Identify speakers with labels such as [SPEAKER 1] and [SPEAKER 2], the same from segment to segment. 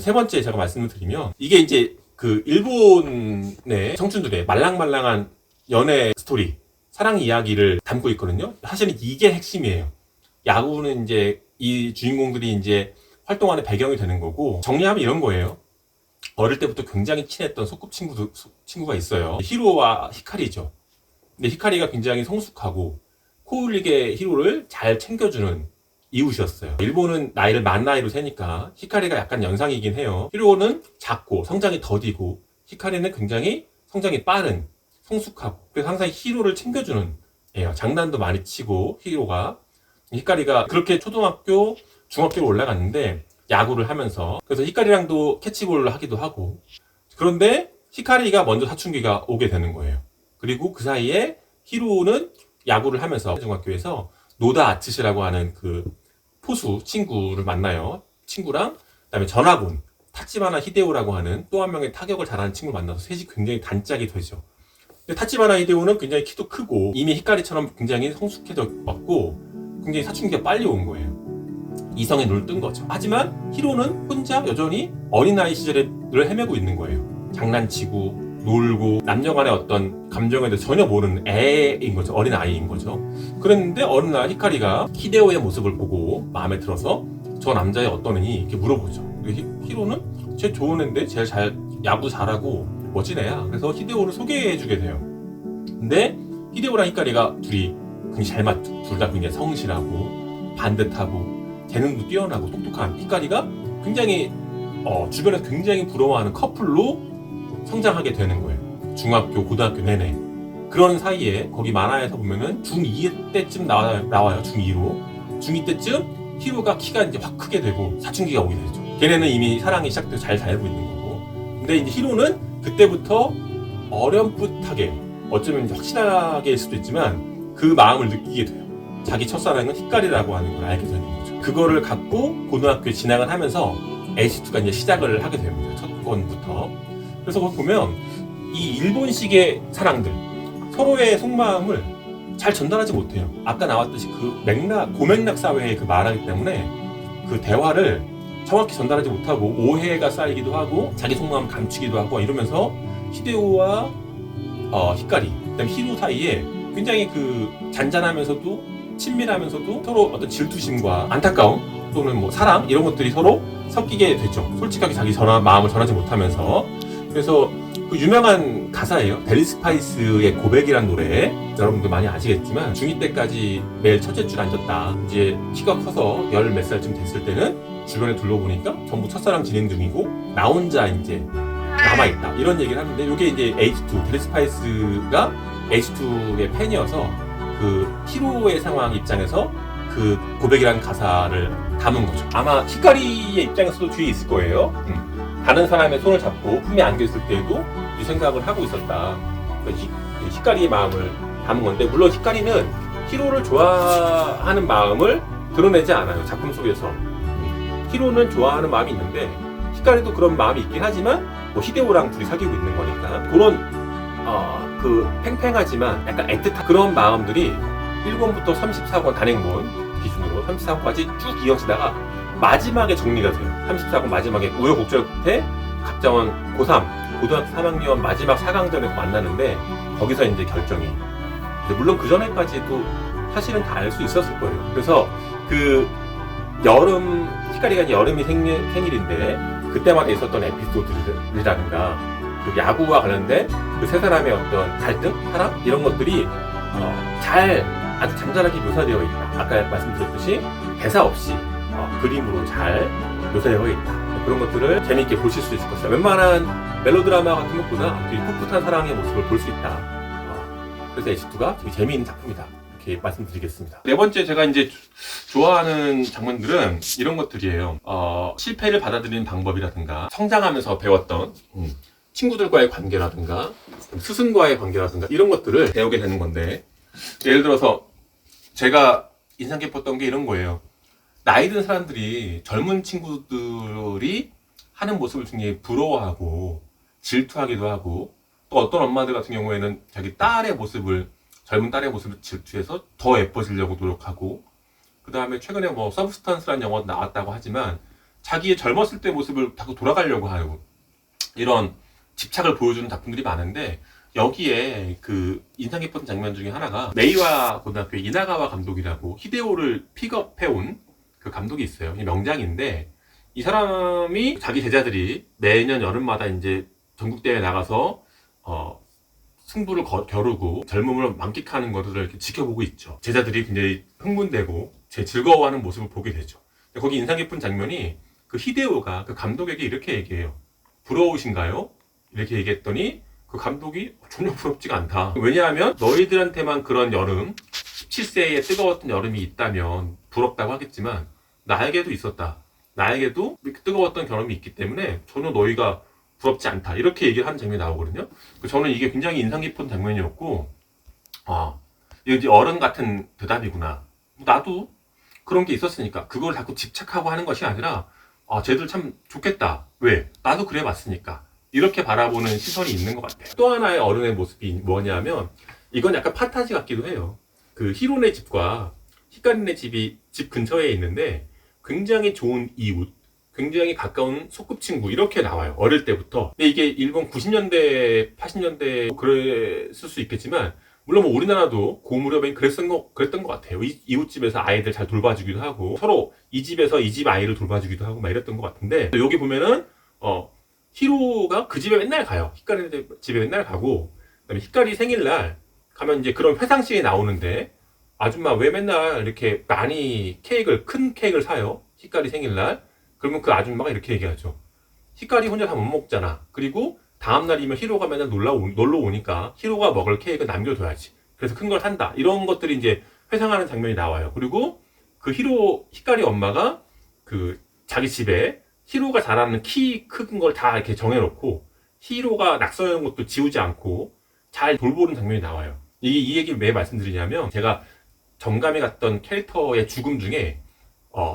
[SPEAKER 1] 세 번째 제가 말씀을 드리면, 이게 이제 그 일본의 청춘들의 말랑말랑한 연애 스토리, 사랑 이야기를 담고 있거든요. 사실은 이게 핵심이에요. 야구는 이제 이 주인공들이 이제 활동하는 배경이 되는 거고, 정리하면 이런 거예요. 어릴 때부터 굉장히 친했던 친구가 있어요. 히로와 히카리죠. 근데 히카리가 굉장히 성숙하고 코 흘리게 히로를 잘 챙겨주는 이웃이었어요. 일본은 나이를 만 나이로 세니까 히카리가 약간 연상이긴 해요. 히로는 작고 성장이 더디고, 히카리는 굉장히 성장이 빠른, 성숙하고, 그래서 항상 히로를 챙겨주는 애예요. 장난도 많이 치고 히로가. 히카리가 그렇게 초등학교, 중학교로 올라갔는데 야구를 하면서, 그래서 히카리랑도 캐치볼을 하기도 하고, 그런데 히카리가 먼저 사춘기가 오게 되는 거예요. 그리고 그 사이에 히로는 야구를 하면서 중학교에서 노다 아츠시라고 하는 그 포수 친구를 만나요. 친구랑 그다음에 전학온 타치바나 히데오라고 하는 또 한 명의 타격을 잘하는 친구를 만나서 셋이 굉장히 단짝이 되죠. 근데 타치바나 히데오는 굉장히 키도 크고 이미 히카리처럼 굉장히 성숙해졌고 굉장히 사춘기가 빨리 온 거예요. 이성에 눈을 뜬 거죠. 하지만 히로는 혼자 여전히 어린아이 시절에 늘 헤매고 있는 거예요. 장난치고 놀고 남녀 간의 어떤 감정에 대해서 전혀 모르는 애인 거죠. 어린아이인 거죠. 그랬는데 어느 날 히카리가 히데오의 모습을 보고 마음에 들어서 저 남자애 어떠느니 이렇게 물어보죠. 히로는 쟤 좋은 애인데 쟤 야구 잘하고 멋진 애야. 그래서 히데오를 소개해주게 돼요. 근데 히데오랑 히카리가 둘이 굉장히 잘 맞죠. 둘 다 굉장히 성실하고 반듯하고 재능도 뛰어나고 똑똑한 히카리가 굉장히 주변에서 굉장히 부러워하는 커플로 성장하게 되는 거예요. 중학교, 고등학교 내내. 그런 사이에 거기 만화에서 보면은 중2 때쯤 나와요. 중2로. 중2 때쯤 히로가 키가 이제 확 크게 되고 사춘기가 오게 되죠. 걔네는 이미 사랑이 시작돼서 잘 살고 있는 거고. 근데 이제 히로는 그때부터 어렴풋하게, 어쩌면 이제 확실하게일 수도 있지만 그 마음을 느끼게 돼요. 자기 첫사랑은 히카리라고 하는 걸 알게 되는 거죠. 그거를 갖고 고등학교에 진학을 하면서 H2가 이제 시작을 하게 됩니다. 첫 권부터. 그래서 거기 보면 이 일본식의 사랑들, 서로의 속마음을 잘 전달하지 못해요. 아까 나왔듯이 그 고맥락 사회의 그 말하기 때문에 그 대화를 정확히 전달하지 못하고 오해가 쌓이기도 하고 자기 속마음을 감추기도 하고 이러면서 히데오와 히카리, 그다음에 히로 사이에 굉장히 그 잔잔하면서도 친밀하면서도 서로 어떤 질투심과 안타까움 또는 뭐 사랑 이런 것들이 서로 섞이게 되죠. 솔직하게 자기 마음을 전하지 못하면서. 그래서 그 유명한 가사예요. 델리 스파이스의 고백이란 노래, 여러분들 많이 아시겠지만 중2 때까지 매일 첫째 줄 앉았다. 이제 키가 커서 열 몇 살쯤 됐을 때는 주변에 둘러보니까 전부 첫사랑 진행 중이고 나 혼자 이제 남아있다. 이런 얘기를 하는데 이게 이제 H2, 델리 스파이스가 H2의 팬이어서 그 히로의 상황 입장에서 그 고백이라는 가사를 담은 거죠. 아마 히카리의 입장에서도 뒤에 있을 거예요. 다른 사람의 손을 잡고 품에 안겨 있을 때에도 이 생각을 하고 있었다. 히카리의 마음을 담은 건데, 물론 히카리는 히로를 좋아하는 마음을 드러내지 않아요. 작품 속에서. 히로는 좋아하는 마음이 있는데 히카리도 그런 마음이 있긴 하지만 뭐 히데오랑 둘이 사귀고 있는 거니까 그런 그 팽팽하지만 약간 애틋한 그런 마음들이 1권부터 34권 단행본 기준으로 34권까지 쭉 이어지다가 마지막에 정리가 돼요. 34권 마지막에 우여곡절 끝에 갑자원 고3 고등학교 3학년 마지막 4강전에서 만나는데 거기서 이제 결정이. 물론 그 전에까지도 사실은 다 알 수 있었을 거예요. 그래서 그 여름, 히카리가 이제 여름이 생일인데 그때마다 있었던 에피소드라든가 그 야구와 관련된 그 세 사람의 어떤 갈등, 사랑 이런 것들이 아주 잔잔하게 묘사되어 있다. 아까 말씀드렸듯이 대사 없이 그림으로 잘 묘사되어 있다. 그런 것들을 재미있게 보실 수 있을 것이다. 웬만한 멜로드라마 같은 것보다 되게 풋풋한 사랑의 모습을 볼 수 있다. 그래서 H2가 되게 재미있는 작품이다. 이렇게 말씀드리겠습니다. 네 번째 제가 이제 좋아하는 장면들은 이런 것들이에요. 실패를 받아들이는 방법이라든가 성장하면서 배웠던 친구들과의 관계라든가 스승과의 관계라든가 이런 것들을 배우게 되는 건데, 예를 들어서 제가 인상 깊었던 게 이런 거예요. 나이 든 사람들이 젊은 친구들이 하는 모습을 굉장히 부러워하고 질투하기도 하고, 또 어떤 엄마들 같은 경우에는 자기 젊은 딸의 모습을 질투해서 더 예뻐지려고 노력하고, 그 다음에 최근에 뭐 서브스탄스라는 영화도 나왔다고 하지만 자기의 젊었을 때 모습을 자꾸 돌아가려고 하고 이런 집착을 보여주는 작품들이 많은데 여기에 그 인상 깊었던 장면 중에 하나가 메이와 고등학교 이나가와 감독이라고 히데오를 픽업해온 그 감독이 있어요. 이 명작인데 이 사람이 자기 제자들이 매년 여름마다 이제 전국대회에 나가서 승부를 겨루고 젊음을 만끽하는 것들을 이렇게 지켜보고 있죠. 제자들이 굉장히 흥분되고 즐거워하는 모습을 보게 되죠. 거기 인상 깊은 장면이 그 히데오가 그 감독에게 이렇게 얘기해요. 부러우신가요? 이렇게 얘기했더니 그 감독이 전혀 부럽지가 않다. 왜냐하면 너희들한테만 그런 여름, 17세의 뜨거웠던 여름이 있다면 부럽다고 하겠지만 나에게도 있었다. 나에게도 이렇게 뜨거웠던 경험이 있기 때문에 전혀 너희가 부럽지 않다. 이렇게 얘기를 하는 장면이 나오거든요. 저는 이게 굉장히 인상 깊은 장면이었고, 이게 어른 같은 대답이구나. 나도 그런 게 있었으니까 그걸 자꾸 집착하고 하는 것이 아니라 쟤들 참 좋겠다. 왜? 나도 그래 봤으니까. 이렇게 바라보는 시선이 있는 것 같아요. 또 하나의 어른의 모습이 뭐냐면 이건 약간 판타지 같기도 해요. 그 히로네 집과 히카리네 집이 집 근처에 있는데 굉장히 좋은 이웃, 굉장히 가까운 소꿉친구 이렇게 나와요. 어릴 때부터. 근데 이게 일본 90년대, 80년대 그랬을 수 있겠지만 물론 뭐 우리나라도 그 무렵엔 그랬던 것 같아요. 이웃집에서 아이들 잘 돌봐주기도 하고 서로 이 집에서 이 집 아이를 돌봐주기도 하고 막 이랬던 것 같은데 여기 보면은 히로가 그 집에 맨날 가요. 히카리 집에 맨날 가고 그다음에 히카리 생일날 가면 이제 그런 회상씬이 나오는데 아줌마 왜 맨날 이렇게 많이 큰 케이크를 사요? 히카리 생일날. 그러면 그 아줌마가 이렇게 얘기하죠. 히카리 혼자 다 못 먹잖아. 그리고 다음날이면 히로가 맨날 놀러 오니까 히로가 먹을 케이크 남겨둬야지. 그래서 큰 걸 산다. 이런 것들이 이제 회상하는 장면이 나와요. 그리고 그 히카리 엄마가 그 자기 집에 히로가 잘하는 키 큰 걸 다 이렇게 정해놓고 히로가 낙서하는 것도 지우지 않고 잘 돌보는 장면이 나와요. 이 얘기를 왜 말씀드리냐면 제가 정감이 갔던 캐릭터의 죽음 중에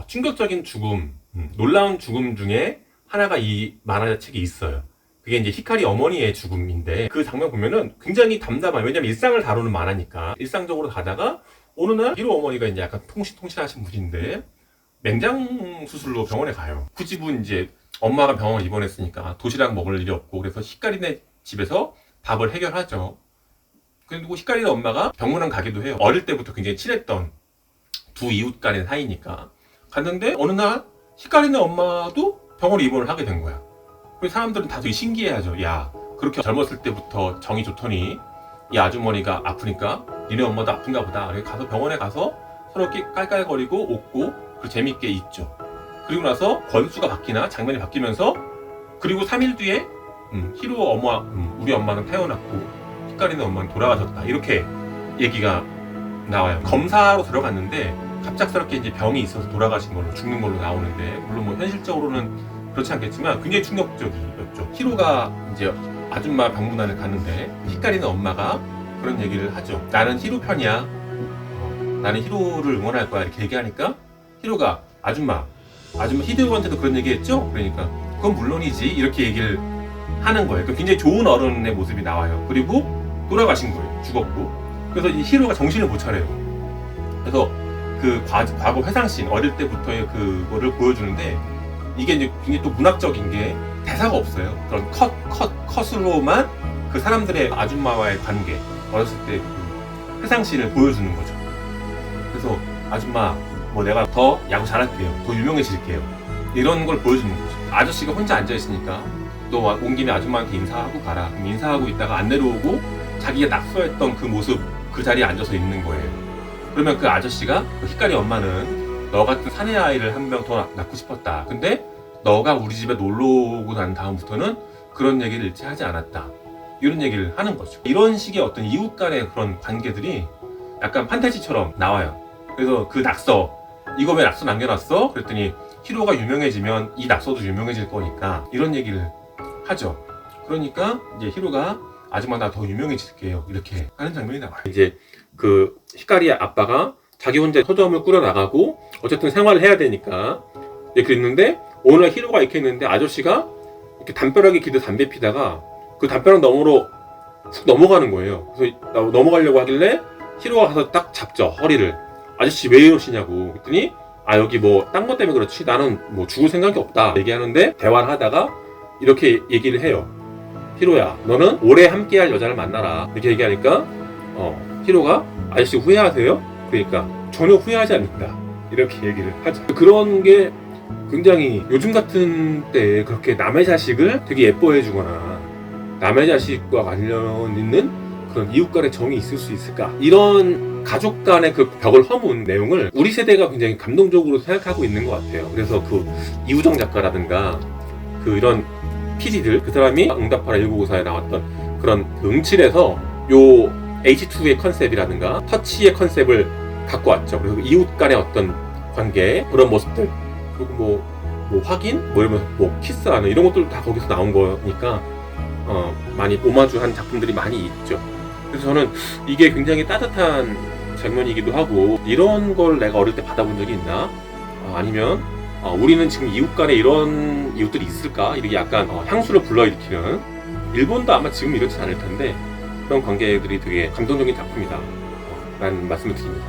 [SPEAKER 1] 충격적인 죽음, 놀라운 죽음 중에 하나가 이 만화책에 있어요. 그게 이제 히카리 어머니의 죽음인데 그 장면 보면은 굉장히 담담한, 왜냐면 일상을 다루는 만화니까 일상적으로 가다가 어느 날 히로 어머니가 이제 약간 통실통실하신 분인데 맹장 수술로 병원에 가요. 그 집은 이제 엄마가 병원을 입원했으니까 도시락 먹을 일이 없고 그래서 히카리네 집에서 밥을 해결하죠. 그리고 히카리네 엄마가 병원을 가기도 해요. 어릴 때부터 굉장히 친했던 두 이웃 간의 사이니까 갔는데 어느 날 히카리네 엄마도 병원에 입원을 하게 된 거야. 그래서 사람들은 다 되게 신기해하죠. 야, 그렇게 젊었을 때부터 정이 좋더니 이 아주머니가 아프니까 니네 엄마도 아픈가 보다. 그래서 가서 병원에 가서 서로 깔깔거리고 웃고 그리고 재밌게 있죠. 그리고 나서 권수가 바뀌나 장면이 바뀌면서 그리고 3일 뒤에 히로 엄마, 우리 엄마는 태어났고 히카리네 엄마는 돌아가셨다. 이렇게 얘기가 나와요. 검사로 들어갔는데 갑작스럽게 이제 병이 있어서 돌아가신 걸로, 죽는 걸로 나오는데 물론 뭐 현실적으로는 그렇지 않겠지만 굉장히 충격적이었죠. 히로가 이제 아줌마 병문안을 갔는데 히카리네 엄마가 그런 얘기를 하죠. 나는 히로 편이야. 나는 히로를 응원할 거야. 이렇게 얘기하니까 히로가 아줌마 히데오한테도 그런 얘기 했죠? 그러니까 그건 물론이지. 이렇게 얘기를 하는 거예요. 굉장히 좋은 어른의 모습이 나와요. 그리고 돌아가신 거예요. 죽었고. 그래서 이 히로가 정신을 못 차려요. 그래서 그 과거 회상씬 어릴 때부터의 그거를 보여주는데 이게 이제 굉장히 또 문학적인 게 대사가 없어요. 그런 컷으로만 그 사람들의 아줌마와의 관계, 어렸을 때 그 회상씬을 보여주는 거죠. 그래서 아줌마, 뭐 내가 더 야구 잘할게요. 더 유명해질게요. 이런 걸 보여주는 거죠. 아저씨가 혼자 앉아있으니까 너 온 김에 아줌마한테 인사하고 가라. 그럼 인사하고 있다가 안 내려오고 자기가 낙서했던 그 모습 그 자리에 앉아서 있는 거예요. 그러면 그 아저씨가 그 히카리 엄마는 너 같은 사내 아이를 한 명 더 낳고 싶었다. 근데 너가 우리 집에 놀러 오고 난 다음부터는 그런 얘기를 일체 하지 않았다. 이런 얘기를 하는 거죠. 이런 식의 어떤 이웃 간의 그런 관계들이 약간 판타지처럼 나와요. 그래서 그 낙서, 이거 왜 낙서 남겨놨어? 그랬더니 히로가 유명해지면 이 낙서도 유명해질 거니까 이런 얘기를 하죠. 그러니까 이제 히로가 아줌마 나 더 유명해질게요. 이렇게 하는 장면이 나와요. 이제 그 히카리 아빠가 자기 혼자 서점을 꾸려 나가고 어쨌든 생활을 해야 되니까 이제 그랬는데 어느 날 히로가 이렇게 했는데 아저씨가 이렇게 담벼락에 기대 담배 피다가 그 담벼락 너머로 훅 넘어가는 거예요. 그래서 넘어가려고 하길래 히로가 가서 딱 잡죠. 허리를. 아저씨 왜 이러시냐고. 그랬더니 아 여기 뭐 딴 것 때문에 그렇지 나는 뭐 죽을 생각이 없다 얘기하는데 대화를 하다가 이렇게 얘기를 해요. 히로야 너는 오래 함께할 여자를 만나라 이렇게 얘기하니까 히로가 아저씨 후회하세요? 그러니까 전혀 후회하지 않는다 이렇게 얘기를 하죠. 그런 게 굉장히 요즘 같은 때에 그렇게 남의 자식을 되게 예뻐해 주거나 남의 자식과 관련 있는 그런 이웃 간의 정이 있을 수 있을까 이런 가족 간의 그 벽을 허문 내용을 우리 세대가 굉장히 감동적으로 생각하고 있는 것 같아요. 그래서 그 이우정 작가라든가 그 이런 PD들 그 사람이 응답하라 1994에 나왔던 그런 그 응칠에서 요 H2의 컨셉이라든가 터치의 컨셉을 갖고 왔죠. 그래서 이웃 간의 어떤 관계 그런 모습들 그리고 뭐 확인 뭐 이러면서 뭐 키스하는 이런 것들 다 거기서 나온 거니까 많이 오마주한 작품들이 많이 있죠. 그래서 저는 이게 굉장히 따뜻한 장면이기도 하고 이런 걸 내가 어릴 때 받아본 적이 있나? 아니면 우리는 지금 이웃 간에 이런 이웃들이 있을까? 이렇게 약간 향수를 불러일으키는 일본도 아마 지금 이렇진 않을 텐데 그런 관계들이 되게 감동적인 작품이다 라는 말씀을 드립니다.